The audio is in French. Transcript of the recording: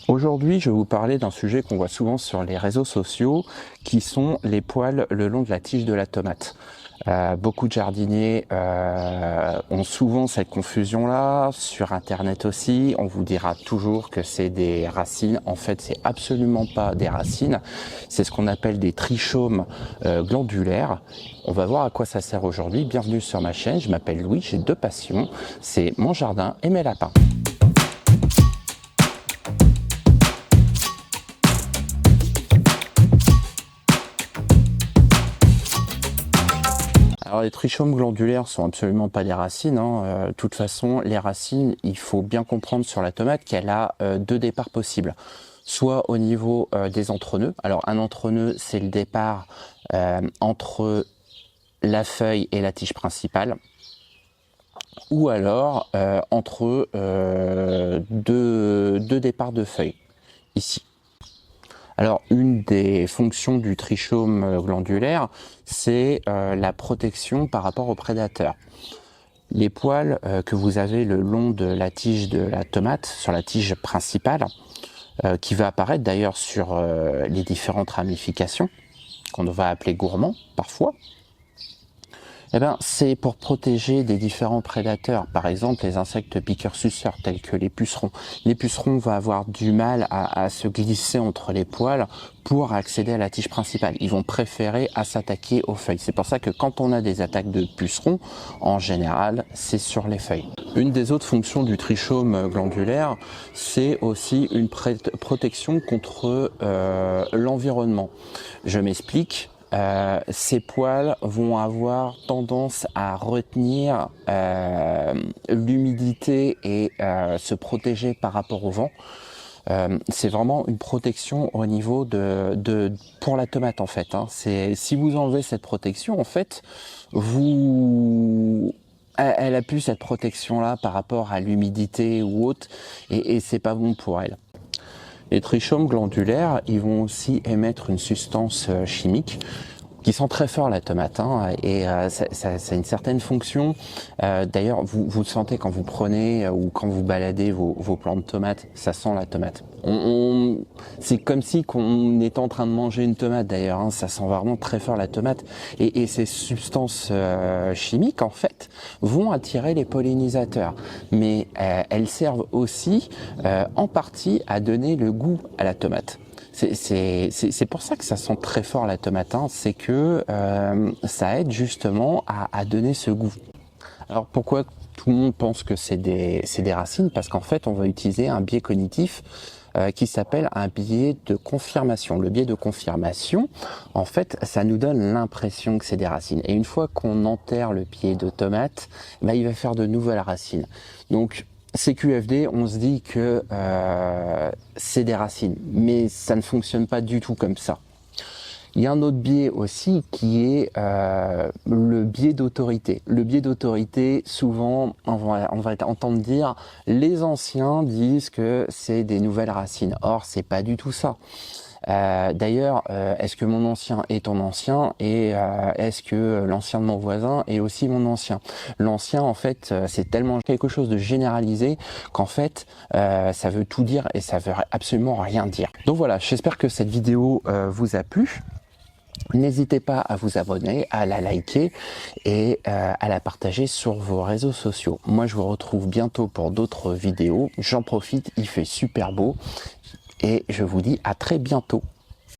Aujourd'hui, je vais vous parler d'un sujet qu'on voit souvent sur les réseaux sociaux, qui sont les poils le long de la tige de la tomate. Beaucoup de jardiniers ont souvent cette confusion-là, sur Internet aussi. On vous dira toujours que c'est des racines. En fait, c'est absolument pas des racines. C'est ce qu'on appelle des trichomes glandulaires. On va voir à quoi ça sert aujourd'hui. Bienvenue sur ma chaîne. Je m'appelle Louis, j'ai deux passions. C'est mon jardin et mes lapins. Alors les trichomes glandulaires sont absolument pas des racines. De toute façon, les racines, il faut bien comprendre sur la tomate qu'elle a deux départs possibles. Soit au niveau des entrenœuds. Alors un entrenœud, c'est le départ entre la feuille et la tige principale. Ou alors entre deux départs de feuilles, ici. Alors, une des fonctions du trichome glandulaire, c'est la protection par rapport aux prédateurs. Les poils que vous avez le long de la tige de la tomate, sur la tige principale, qui va apparaître d'ailleurs sur les différentes ramifications, qu'on va appeler gourmands parfois, eh ben, c'est pour protéger des différents prédateurs, par exemple les insectes piqueurs-suceurs tels que les pucerons. Les pucerons vont avoir du mal à se glisser entre les poils pour accéder à la tige principale. Ils vont préférer à s'attaquer aux feuilles. C'est pour ça que quand on a des attaques de pucerons, en général, c'est sur les feuilles. Une des autres fonctions du trichome glandulaire, c'est aussi une protection contre l'environnement. Je m'explique. Ces poils vont avoir tendance à retenir l'humidité et se protéger par rapport au vent. C'est vraiment une protection au niveau pour la tomate en fait. Si vous enlevez cette protection en fait, elle a plus cette protection là par rapport à l'humidité ou autre et c'est pas bon pour elle. Les trichomes glandulaires, ils vont aussi émettre une substance chimique qui sent très fort la tomate, et ça a une certaine fonction. D'ailleurs, vous le sentez quand vous prenez ou quand vous baladez vos plants de tomates, ça sent la tomate. C'est comme si on était en train de manger une tomate d'ailleurs, ça sent vraiment très fort la tomate. Et ces substances chimiques, en fait, vont attirer les pollinisateurs. Mais elles servent aussi en partie à donner le goût à la tomate. C'est pour ça que ça sent très fort la tomate, c'est que ça aide justement à donner ce goût. Alors pourquoi tout le monde pense que c'est des racines? Parce qu'en fait on va utiliser un biais cognitif qui s'appelle un biais de confirmation. Le biais de confirmation, en fait, ça nous donne l'impression que c'est des racines. Et une fois qu'on enterre le pied de tomate, il va faire de nouvelles racines. Donc CQFD, on se dit que c'est des racines, mais ça ne fonctionne pas du tout comme ça. Il y a un autre biais aussi qui est le biais d'autorité. Le biais d'autorité, souvent, on va entendre dire, les anciens disent que c'est des nouvelles racines. Or, c'est pas du tout ça. D'ailleurs, est-ce que mon ancien est ton ancien et est-ce que l'ancien de mon voisin est aussi mon ancien? L'ancien, en fait, c'est tellement quelque chose de généralisé qu'en fait, ça veut tout dire et ça veut absolument rien dire. Donc voilà, j'espère que cette vidéo vous a plu. N'hésitez pas à vous abonner, à la liker et à la partager sur vos réseaux sociaux. Moi, je vous retrouve bientôt pour d'autres vidéos. J'en profite, il fait super beau et je vous dis à très bientôt.